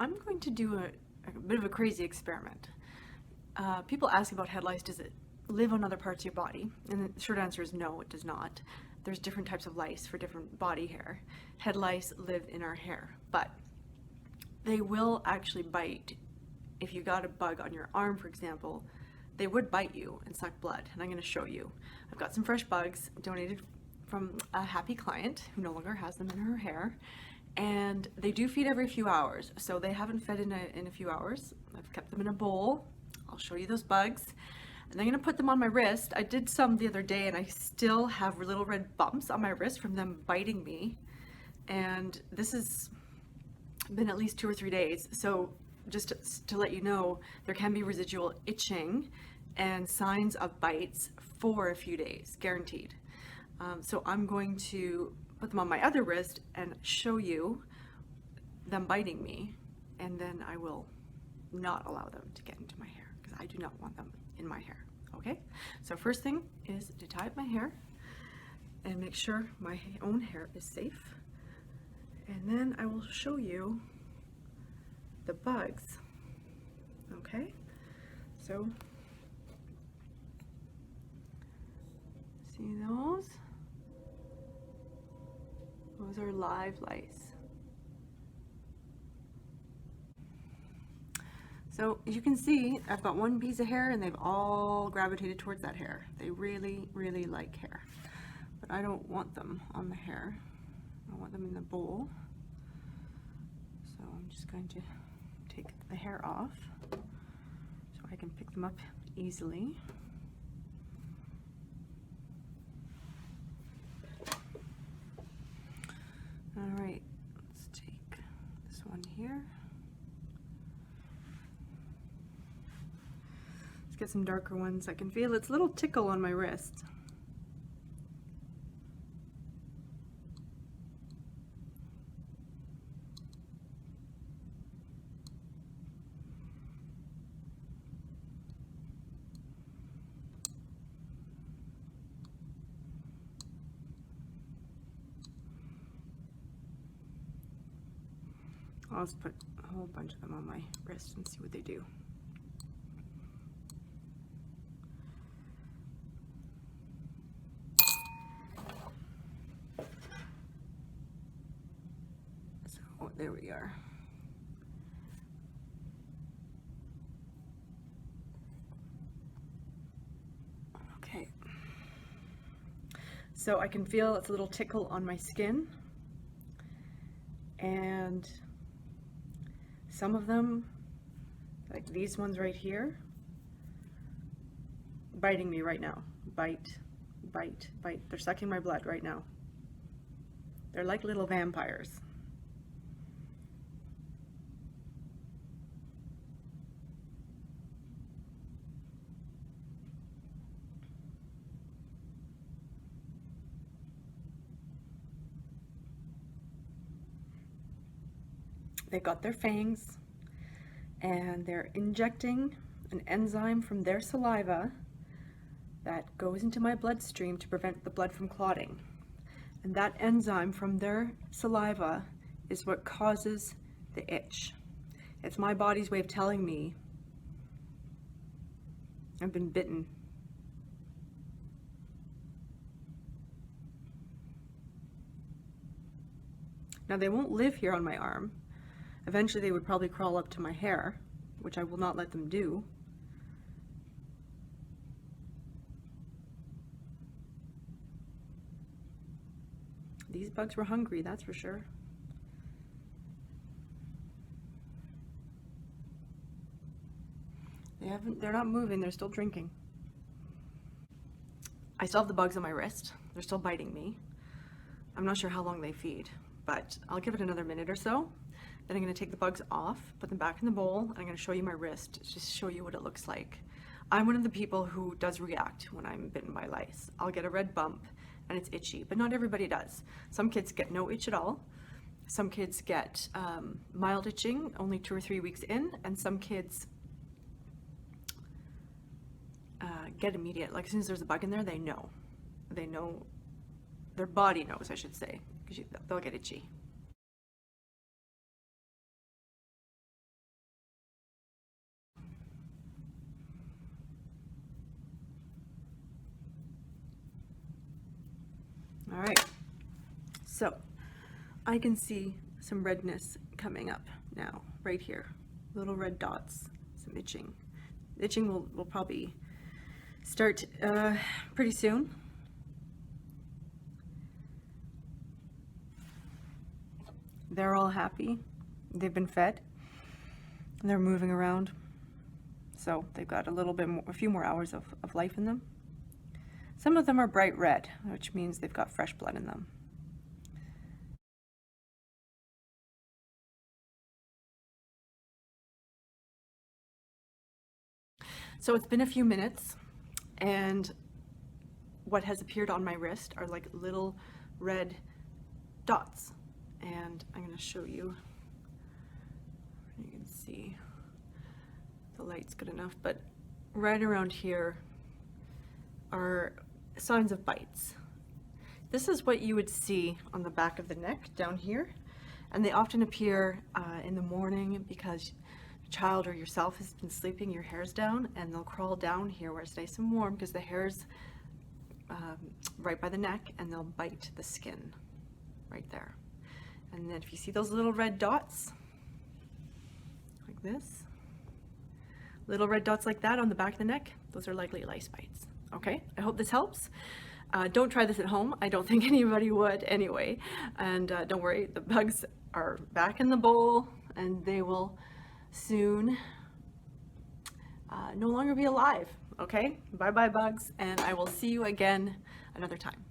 I'm going to do a bit of a crazy experiment. People ask about head lice, does it live on other parts of your body? And the short answer is no, it does not. There's different types of lice for different body hair. Head lice live in our hair, but they will actually bite. If you got a bug on your arm, for example, they would bite you and suck blood, and I'm going to show you. I've got some fresh bugs donated from a happy client who no longer has them in her hair, and they do feed every few hours, so they haven't fed in a few hours. I've kept them in a bowl. I'll show you those bugs, and I'm going to put them on my wrist. I did some the other day, and I still have little red bumps on my wrist from them biting me, and this has been at least 2 or 3 days. So just to let you know, there can be residual itching and signs of bites for a few days, guaranteed. So I'm going to put them on my other wrist and show you them biting me, and then I will not allow them to get into my hair because I do not want them in my hair. Okay, so first thing is to tie up my hair and make sure my own hair is safe, and then I will show you the bugs. Okay, so see those? Those are live lice. So as you can see, I've got one piece of hair and they've all gravitated towards that hair. They really, really like hair. But I don't want them on the hair. I want them in the bowl. So I'm just going to take the hair off so I can pick them up easily. All right, let's take this one here. Let's get some darker ones. I can feel its little tickle on my wrist. I'll just put a whole bunch of them on my wrist and see what they do. So there we are. Okay. So I can feel its little tickle on my skin, and some of them, like these ones right here, biting me right now. Bite, bite, bite. They're sucking my blood right now. They're like little vampires. They've got their fangs, and they're injecting an enzyme from their saliva that goes into my bloodstream to prevent the blood from clotting. And that enzyme from their saliva is what causes the itch. It's my body's way of telling me I've been bitten. Now they won't live here on my arm. Eventually they would probably crawl up to my hair, which I will not let them do. These bugs were hungry, that's for sure. They're not moving, they're still drinking. I still have the bugs on my wrist. They're still biting me. I'm not sure how long they feed, but I'll give it another minute or so. Then I'm going to take the bugs off, put them back in the bowl, and I'm going to show you my wrist, just to show you what it looks like. I'm one of the people who does react when I'm bitten by lice. I'll get a red bump and it's itchy, but not everybody does. Some kids get no itch at all. Some kids get mild itching only 2 or 3 weeks in, and some kids get immediate. Like as soon as there's a bug in there, they know. They know, their body knows, I should say, because they'll get itchy. So I can see some redness coming up now, right here. Little red dots, some itching. Itching will probably start pretty soon. They're all happy. They've been fed. And they're moving around. So they've got a little bit more, a few more hours of life in them. Some of them are bright red, which means they've got fresh blood in them. So it's been a few minutes, and what has appeared on my wrist are like little red dots. And I'm going to show you. You can see the light's good enough, but right around here are signs of bites. This is what you would see on the back of the neck down here, and they often appear in the morning because the child or yourself has been sleeping, your hair's down, and they'll crawl down here where it's nice and warm because the hair's right by the neck, and they'll bite the skin right there. And then if you see those little red dots, like this, little red dots like that on the back of the neck, those are likely lice bites. Okay, I hope this helps. Don't try this at home. I don't think anybody would anyway. And don't worry, the bugs are back in the bowl, and they will soon no longer be alive. Okay, bye-bye bugs, and I will see you again another time.